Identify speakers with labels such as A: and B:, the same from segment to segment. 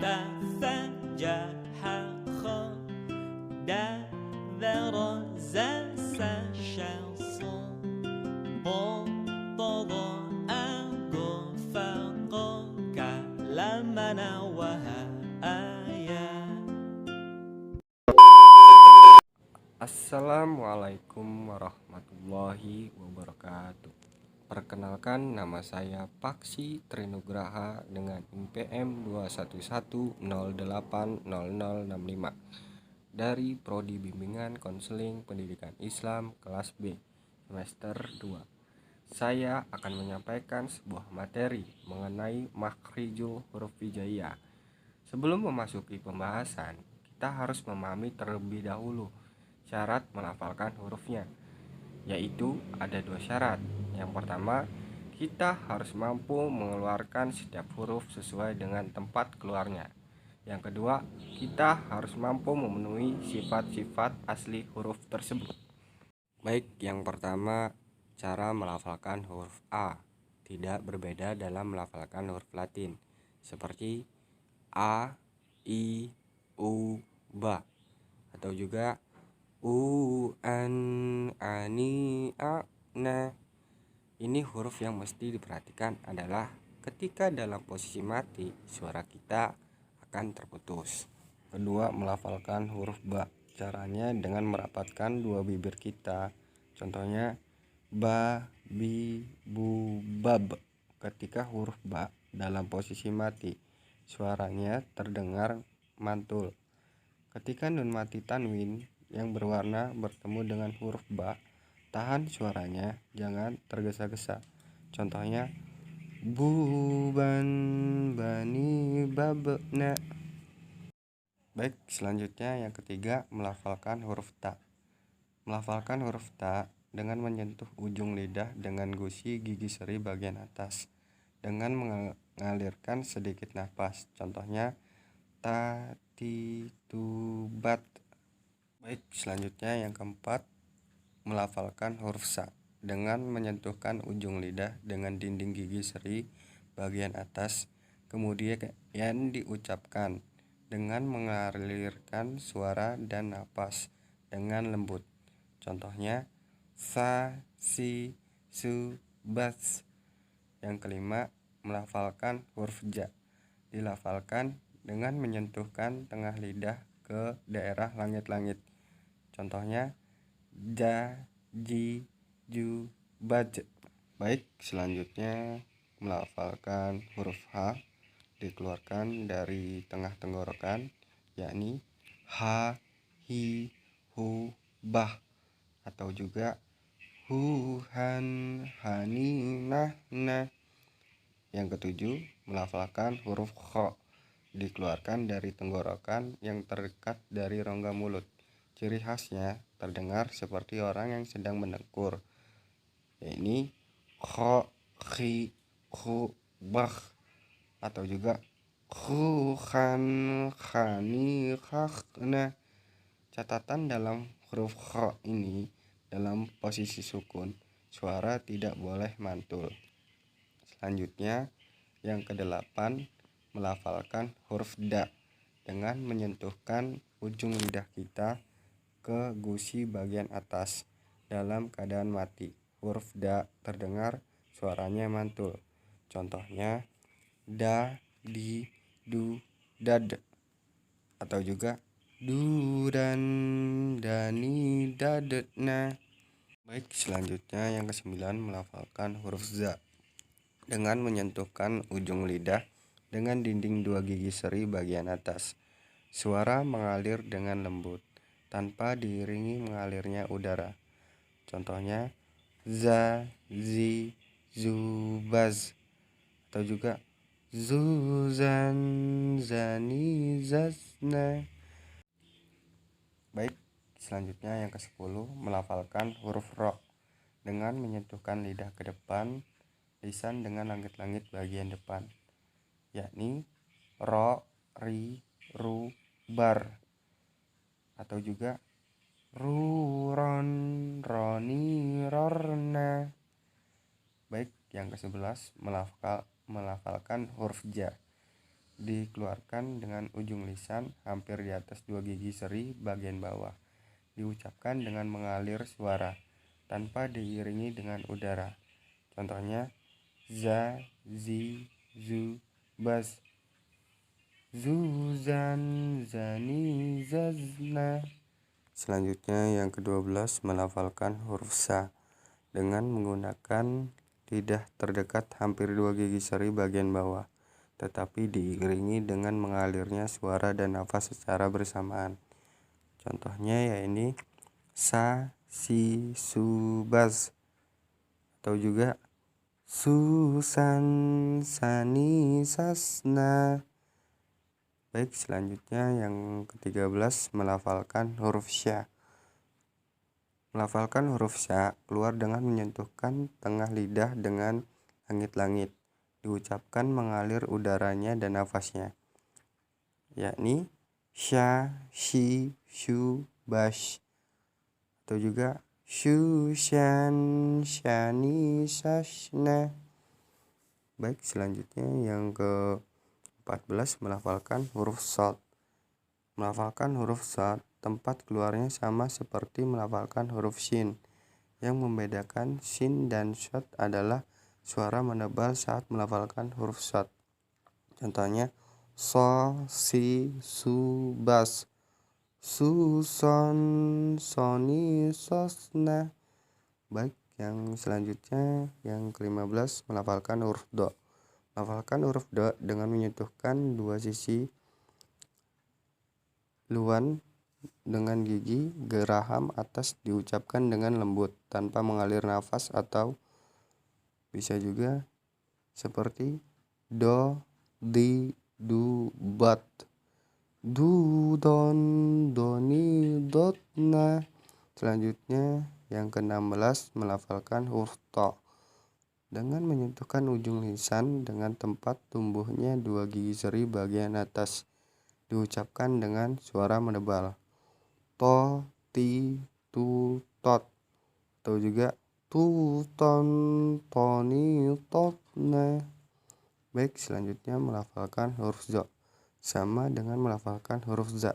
A: ta tha ja ha kha da dha ra za sa sha sa qa ta dha a ga fa qa ka lam na wa ha ya.
B: Assalamualaikum warahmatullahi wabarakatuh. Perkenalkan, nama saya Paksi Trinugraha dengan IPM 211080065 dari Prodi Bimbingan Konseling Pendidikan Islam kelas B semester 2. Saya akan menyampaikan sebuah materi mengenai makhrijul huruf hijaiyah. Sebelum memasuki pembahasan, kita harus memahami terlebih dahulu syarat melafalkan hurufnya, yaitu ada 2 syarat. Yang pertama, kita harus mampu mengeluarkan setiap huruf sesuai dengan tempat keluarnya. Yang kedua, kita harus mampu memenuhi sifat-sifat asli huruf tersebut. Baik, yang pertama, cara melafalkan huruf A tidak berbeda dalam melafalkan huruf Latin, seperti A, I, U, Ba, atau juga U, An, Ani, A, Na. Ini huruf yang mesti diperhatikan adalah ketika dalam posisi mati, suara kita akan terputus. Kedua, melafalkan huruf Ba. Caranya dengan merapatkan 2 bibir kita. Contohnya Ba, Bi, Bu, Bab. Ketika huruf Ba dalam posisi mati, suaranya terdengar mantul. Ketika nun mati tanwin yang berwarna bertemu dengan huruf Ba, tahan suaranya, jangan tergesa-gesa. Contohnya Buban, Bani, Babna. Baik, selanjutnya yang ketiga, melafalkan huruf Ta. Melafalkan huruf Ta dengan menyentuh ujung lidah dengan gusi gigi seri bagian atas dengan mengalirkan sedikit nafas. Contohnya ta, ti, tu, bat. Baik, selanjutnya yang keempat, melafalkan huruf Sa dengan menyentuhkan ujung lidah dengan dinding gigi seri bagian atas, kemudian diucapkan dengan mengalirkan suara dan napas dengan lembut. Contohnya Sa, Si, Su, Bas. Yang kelima, melafalkan huruf Ja. Dilafalkan dengan menyentuhkan tengah lidah ke daerah langit-langit. Contohnya Ja, Ji, Ju, Baj. Baik, selanjutnya melafalkan huruf H dikeluarkan dari tengah tenggorokan, yakni Ha, Hi, Hu, Bah, atau juga Hu, Han, Hani, Nah, Nah. Yang ketujuh, melafalkan huruf Kho dikeluarkan dari tenggorokan yang terdekat dari rongga mulut. Ciri khasnya terdengar seperti orang yang sedang mendengkur, yakni Kho, Khi, Khu, Bah, atau juga Khu, Khan, Khani, Khakna. Catatan dalam huruf Kho ini, dalam posisi sukun, suara tidak boleh mantul. Selanjutnya, yang kedelapan, melafalkan huruf Da dengan menyentuhkan ujung lidah kita ke gusi bagian atas dalam keadaan mati. Huruf Da terdengar suaranya mantul. Contohnya Da, Di, Du, Dad, atau juga Du, Dan, Dani, Dadna. Baik, selanjutnya yang kesembilan, melafalkan huruf Za dengan menyentuhkan ujung lidah dengan dinding 2 gigi seri bagian atas. Suara mengalir dengan lembut tanpa diiringi mengalirnya udara. Contohnya Za, Zi, Zu, Baz, atau juga Zuzan, Zani, Zazna. Baik, selanjutnya yang ke-10, melafalkan huruf Ro dengan menyentuhkan lidah ke depan lisan dengan langit-langit bagian depan, yakni Ro, Ri, Ru, Bar, atau juga Ru, Ron, Roni, Rorna. Baik, yang ke-11, melafalkan huruf Ja dikeluarkan dengan ujung lisan hampir di atas 2 gigi seri bagian bawah. Diucapkan dengan mengalir suara tanpa diiringi dengan udara. Contohnya za, zi, zu, baz. Zuzan, zani, zazna. Selanjutnya yang ke-12 melafalkan huruf sa dengan menggunakan lidah terdekat hampir 2 gigi seri bagian bawah, tetapi diiringi dengan mengalirnya suara dan nafas secara bersamaan. Contohnya yaitu sa, si, su, baz, atau juga susan, sani, sasna. Baik, selanjutnya yang ke-13 melafalkan huruf sya. Melafalkan huruf sya keluar dengan menyentuhkan tengah lidah dengan langit-langit. Diucapkan mengalir udaranya dan nafasnya, yakni sya, shi, shu, bash, atau juga shu, shan, shani, shashna. Baik, selanjutnya yang ke-14 melafalkan huruf shad. Melafalkan huruf shad tempat keluarnya sama seperti melafalkan huruf shin. Yang membedakan shin dan shad adalah suara menebal saat melafalkan huruf shad. Contohnya so, si, su, bas, su, son, soni, sosna. Baik, yang selanjutnya yang ke-15 melafalkan huruf do. Melafalkan huruf do dengan menyentuhkan dua sisi luan dengan gigi geraham atas, diucapkan dengan lembut tanpa mengalir nafas, atau bisa juga seperti do, di, du, bat, du, don, doni, dotna. Selanjutnya yang ke-16 melafalkan huruf to dengan menyentuhkan ujung lisan dengan tempat tumbuhnya 2 gigi seri bagian atas, diucapkan dengan suara menebal. To, ti, tu, tot, atau juga tu, ton, toni, totna. Baik, selanjutnya melafalkan huruf zo. Sama dengan melafalkan huruf za.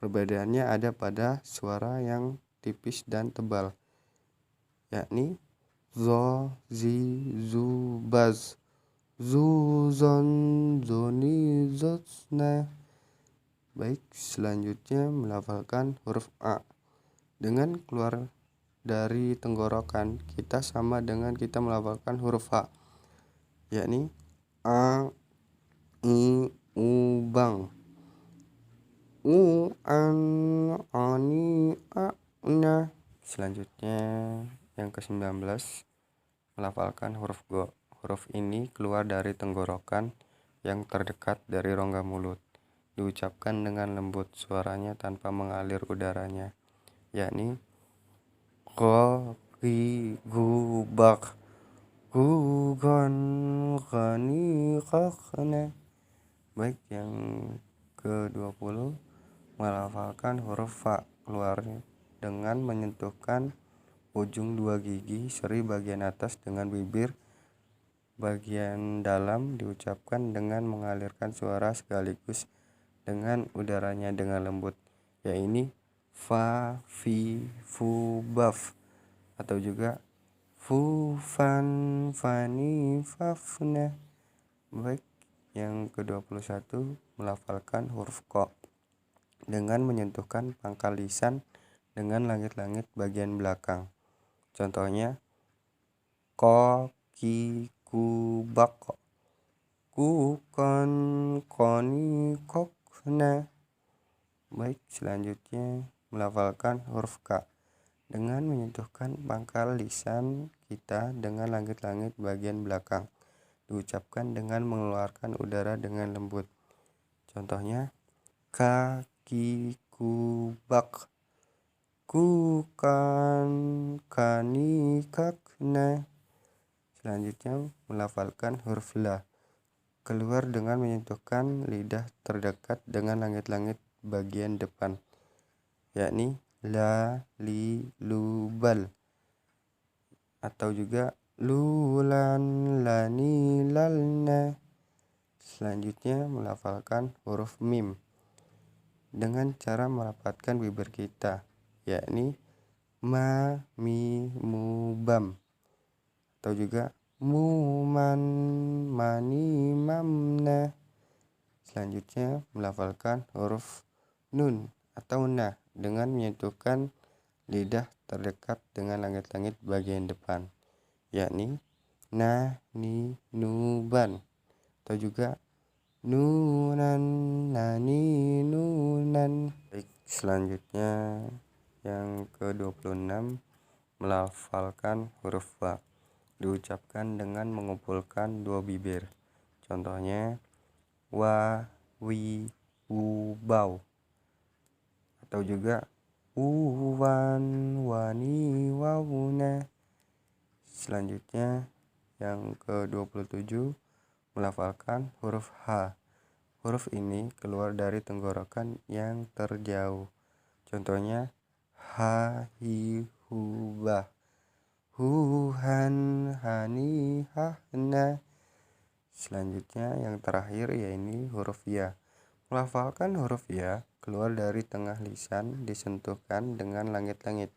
B: Perbedaannya ada pada suara yang tipis dan tebal, yakni zo, zi, zu, baz, zu, zon, zoni, zotsna. Baik, selanjutnya melafalkan huruf a. Dengan keluar dari tenggorokan kita sama dengan kita melafalkan huruf a, yakni a, i, u, bang, u, an, ani, a, na. Selanjutnya yang ke-19 melafalkan huruf go. Huruf ini keluar dari tenggorokan yang terdekat dari rongga mulut. Diucapkan dengan lembut suaranya tanpa mengalir udaranya, yakni go, gi, gu, bak, gu, gon, gani, kakna. Baik, yang ke-20 melafalkan huruf fa, keluar dengan menyentuhkan ujung 2 gigi seri bagian atas dengan bibir bagian dalam, diucapkan dengan mengalirkan suara sekaligus dengan udaranya dengan lembut, yaitu fa, fi, fu, baf, atau juga fu, fan, fani, fafna. Baik, yang ke-21 melafalkan huruf ko dengan menyentuhkan pangkal lisan dengan langit-langit bagian belakang. Contohnya ko, ki, ku, bak, ku, kon, koni, kokna. Baik, selanjutnya melafalkan huruf k dengan menyentuhkan pangkal lisan kita dengan langit-langit bagian belakang, diucapkan dengan mengeluarkan udara dengan lembut. Contohnya ka, ki, ku, bak, ku, kan, kani, kakna. Selanjutnya melafalkan huruf la, keluar dengan menyentuhkan lidah terdekat dengan langit-langit bagian depan, yakni la, li, lu, bal, atau juga lulan, lani, lalna. Selanjutnya melafalkan huruf mim dengan cara merapatkan bibir kita, yakni ma, mi, mu, bam, atau juga mu, man, mani, mamna. Selanjutnya melafalkan huruf nun atau na dengan menyentuhkan lidah terdekat dengan langit-langit bagian depan, yakni na, ni, nu, ban, atau juga nunan, nani, nunan. Baik, selanjutnya yang ke-26 melafalkan huruf wa, diucapkan dengan mengumpulkan dua bibir. Contohnya wa, wi, wu, bau, atau juga uwan, wani, wawuna. Selanjutnya yang ke-27 melafalkan huruf H. Huruf ini keluar dari tenggorokan yang terjauh. Contohnya ha, hi, hu, bah, huhan, hani, hahna. Selanjutnya yang terakhir yaitu huruf ya. Melafalkan huruf ya keluar dari tengah lisan disentuhkan dengan langit-langit,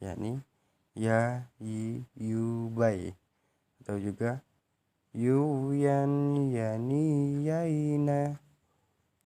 B: yakni ya, yi, yu, bai, atau juga yu, yan,